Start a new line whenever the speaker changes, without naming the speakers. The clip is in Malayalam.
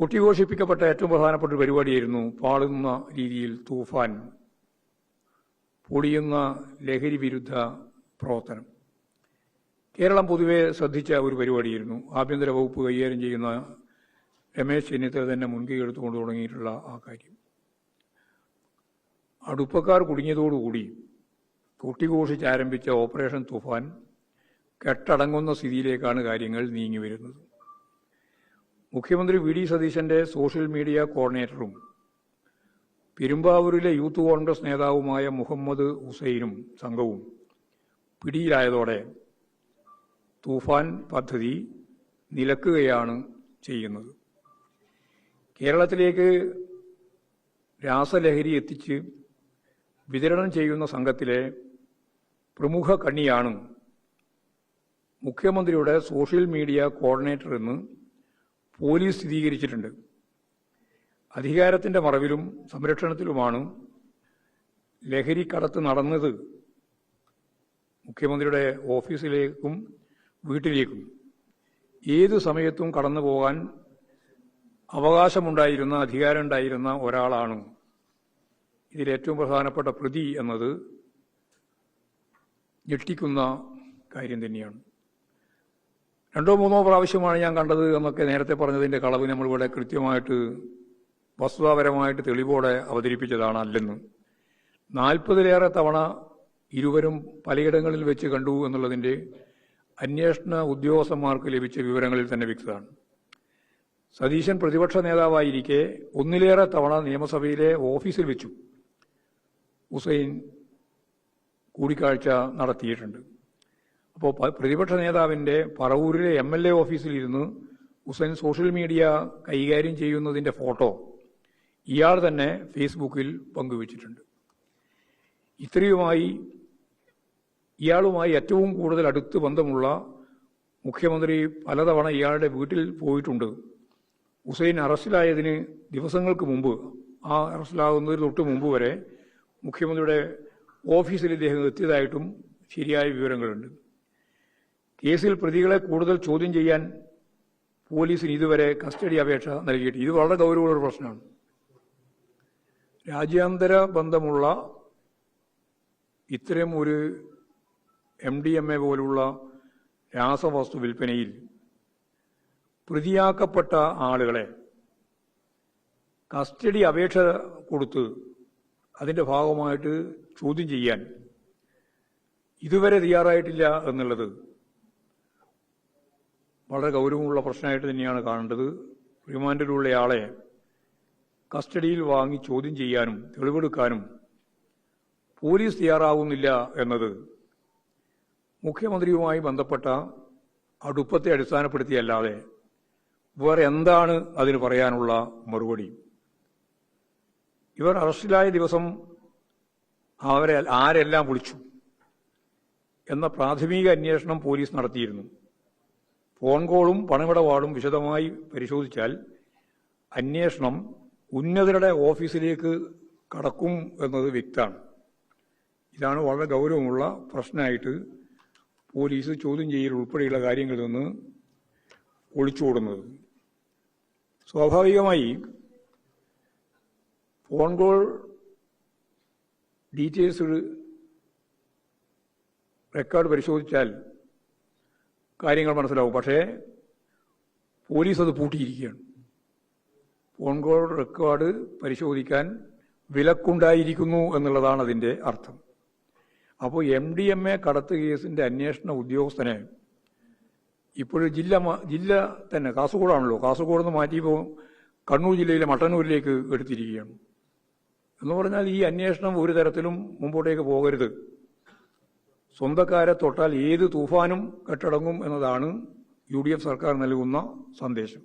കൊട്ടിഘോഷിപ്പിക്കപ്പെട്ട ഏറ്റവും പ്രധാനപ്പെട്ട ഒരു പരിപാടിയായിരുന്നു പാളുന്ന രീതിയിൽ തൂഫാൻ, പൊടിയുന്ന ലഹരി വിരുദ്ധ പ്രവർത്തനം. കേരളം പൊതുവെ ശ്രദ്ധിച്ച ഒരു പരിപാടിയായിരുന്നു. ആഭ്യന്തര വകുപ്പ് കൈകാര്യം ചെയ്യുന്ന രമേശ് ചെന്നിത്തല തന്നെ മുൻകൈ എടുത്തുകൊണ്ട് തുടങ്ങിയിട്ടുള്ള ആ കാര്യം. അടുപ്പക്കാർ കുടുങ്ങിയതോടുകൂടി കൊട്ടിഘോഷിച്ച് ആരംഭിച്ച ഓപ്പറേഷൻ തൂഫാൻ കെട്ടടങ്ങുന്ന സ്ഥിതിയിലേക്കാണ് കാര്യങ്ങൾ നീങ്ങി വരുന്നത്. മുഖ്യമന്ത്രി വി ഡി സതീശന്റെ സോഷ്യൽ മീഡിയ കോർഡിനേറ്ററും പെരുമ്പാവൂരിലെ യൂത്ത് കോൺഗ്രസ് നേതാവുമായ മുഹമ്മദ് ഹുസൈനും സംഘവും പിടിയിലായതോടെ തൂഫാൻ പദ്ധതി നിലക്കുകയാണ് ചെയ്യുന്നത്. കേരളത്തിലേക്ക് രാസലഹരി എത്തിച്ച് വിതരണം ചെയ്യുന്ന സംഘത്തിലെ പ്രമുഖ കണ്ണിയാണ് മുഖ്യമന്ത്രിയുടെ സോഷ്യൽ മീഡിയ കോർഡിനേറ്റർ എന്ന് പോലീസ് സ്ഥിരീകരിച്ചിട്ടുണ്ട്. അധികാരത്തിന്റെ മറവിലും സംരക്ഷണത്തിലുമാണ് ലഹരിക്കടത്ത് നടന്നത്. മുഖ്യമന്ത്രിയുടെ ഓഫീസിലേക്കും വീട്ടിലേക്കും ഏതു സമയത്തും കടന്നു പോകാൻ അവകാശമുണ്ടായിരുന്ന, അധികാരമുണ്ടായിരുന്ന ഒരാളാണ് ഇതിലേറ്റവും പ്രധാനപ്പെട്ട പ്രതി എന്നത് ഞെട്ടിക്കുന്ന കാര്യം തന്നെയാണ്. 2 3 പ്രാവശ്യമാണ് ഞാൻ കണ്ടത് എന്നൊക്കെ നേരത്തെ പറഞ്ഞതിന്റെ കളവ് നമ്മളിവിടെ കൃത്യമായിട്ട് വസ്തുതാപരമായിട്ട് തെളിവോടെ അവതരിപ്പിച്ചതാണ് അല്ലെന്ന്. 40-ലേറെ തവണ ഇരുവരും പലയിടങ്ങളിൽ വെച്ച് കണ്ടു എന്നുള്ളതിന്റെ അന്വേഷണ ഉദ്യോഗസ്ഥന്മാർക്ക് ലഭിച്ച വിവരങ്ങളിൽ തന്നെ വ്യക്തമാണ്. സതീശൻ പ്രതിപക്ഷ നേതാവായിരിക്കെ 1-ലേറെ തവണ നിയമസഭയിലെ ഓഫീസിൽ വെച്ചു ഹുസൈൻ കൂടിക്കാഴ്ച നടത്തിയിട്ടുണ്ട്. അപ്പോൾ പ്രതിപക്ഷ നേതാവിന്റെ പറവൂരിലെ MLA ഓഫീസിലിരുന്ന് ഹുസൈൻ സോഷ്യൽ മീഡിയ കൈകാര്യം ചെയ്യുന്നതിന്റെ ഫോട്ടോ ഇയാൾ തന്നെ ഫേസ്ബുക്കിൽ പങ്കുവച്ചിട്ടുണ്ട്. ഇയാളുമായി ഏറ്റവും കൂടുതൽ അടുത്ത് ബന്ധമുള്ള മുഖ്യമന്ത്രി പലതവണ ഇയാളുടെ വീട്ടിൽ പോയിട്ടുണ്ട്. ഹുസൈൻ അറസ്റ്റിലായതിന് ദിവസങ്ങൾക്ക് മുമ്പ്, ആ അറസ്റ്റിലാകുന്നതിന് തൊട്ട് മുമ്പ് വരെ മുഖ്യമന്ത്രിയുടെ ഓഫീസിൽ ഇദ്ദേഹം എത്തിയതായിട്ടും ശരിയായ വിവരങ്ങളുണ്ട്. കേസിൽ പ്രതികളെ കൂടുതൽ ചോദ്യം ചെയ്യാൻ പോലീസിന് ഇതുവരെ കസ്റ്റഡി അപേക്ഷ നൽകിയിട്ടില്ല. ഇത് വളരെ ഗൗരവമുള്ള ഒരു പ്രശ്നമാണ്. രാജ്യാന്തര ബന്ധമുള്ള ഇത്തരം ഒരു MDMA പോലുള്ള രാസവസ്തു വിൽപ്പനയിൽ പ്രതിയാക്കപ്പെട്ട ആളുകളെ കസ്റ്റഡി അപേക്ഷ കൊടുത്ത് അതിന്റെ ഭാഗമായിട്ട് ചോദ്യം ചെയ്യാൻ ഇതുവരെ തയ്യാറായിട്ടില്ല എന്നുള്ളത് വളരെ ഗൗരവമുള്ള പ്രശ്നമായിട്ട് തന്നെയാണ് കാണേണ്ടത്. റിമാൻഡിലുള്ളയാളെ കസ്റ്റഡിയിൽ വാങ്ങി ചോദ്യം ചെയ്യാനും തെളിവെടുക്കാനും പോലീസ് തയ്യാറാവുന്നില്ല എന്നത് മുഖ്യമന്ത്രിയുമായി ബന്ധപ്പെട്ട അടുപ്പത്തെ അടിസ്ഥാനപ്പെടുത്തിയല്ലാതെ വേറെ എന്താണ് അതിന് പറയാനുള്ള മറുപടി? ഇവർ അറസ്റ്റിലായ ദിവസം ആരെല്ലാം വിളിച്ചു എന്ന പ്രാഥമിക അന്വേഷണം പോലീസ് നടത്തിയിരുന്നു. ഫോൺ കോളും പണമിടപാടും വിശദമായി പരിശോധിച്ചാൽ അന്വേഷണം ഉന്നതരുടെ ഓഫീസിലേക്ക് കടക്കും എന്നത് വ്യക്തമാണ്. ഇതാണ് വളരെ ഗൗരവമുള്ള പ്രശ്നമായിട്ട് പോലീസ് ചോദ്യം ചെയ്യൽ ഉൾപ്പെടെയുള്ള കാര്യങ്ങളിൽ നിന്ന് ഒളിച്ചോടുന്നത്. സ്വാഭാവികമായി ഫോൺ കോൾ ഡീറ്റെയിൽസ് റെക്കോർഡ് പരിശോധിച്ചാൽ കാര്യങ്ങൾ മനസ്സിലാവും. പക്ഷേ പോലീസ് അത് പൂട്ടിയിരിക്കുകയാണ്. ഫോൺ കോൾ റെക്കോർഡ് പരിശോധിക്കാൻ വിലക്കുണ്ടായിരിക്കുന്നു എന്നുള്ളതാണ് അതിന്റെ അർത്ഥം. അപ്പോൾ MDMA കടത്ത് കേസിന്റെ അന്വേഷണ ഉദ്യോഗസ്ഥനെ ഇപ്പോഴും ജില്ല തന്നെ കാസർഗോഡാണല്ലോ, കാസർഗോഡ് നിന്ന് മാറ്റിയപ്പോൾ കണ്ണൂർ ജില്ലയിലെ മട്ടന്നൂരിലേക്ക് എടുത്തിരിക്കുകയാണ്. എന്ന് പറഞ്ഞാൽ ഈ അന്വേഷണം ഒരു തരത്തിലും മുമ്പോട്ടേക്ക് പോകരുത്. സ്വന്തക്കാരെ തൊട്ടാൽ ഏത് തൂഫാനും കെട്ടടങ്ങും എന്നതാണ് UDF സർക്കാർ നൽകുന്ന സന്ദേശം.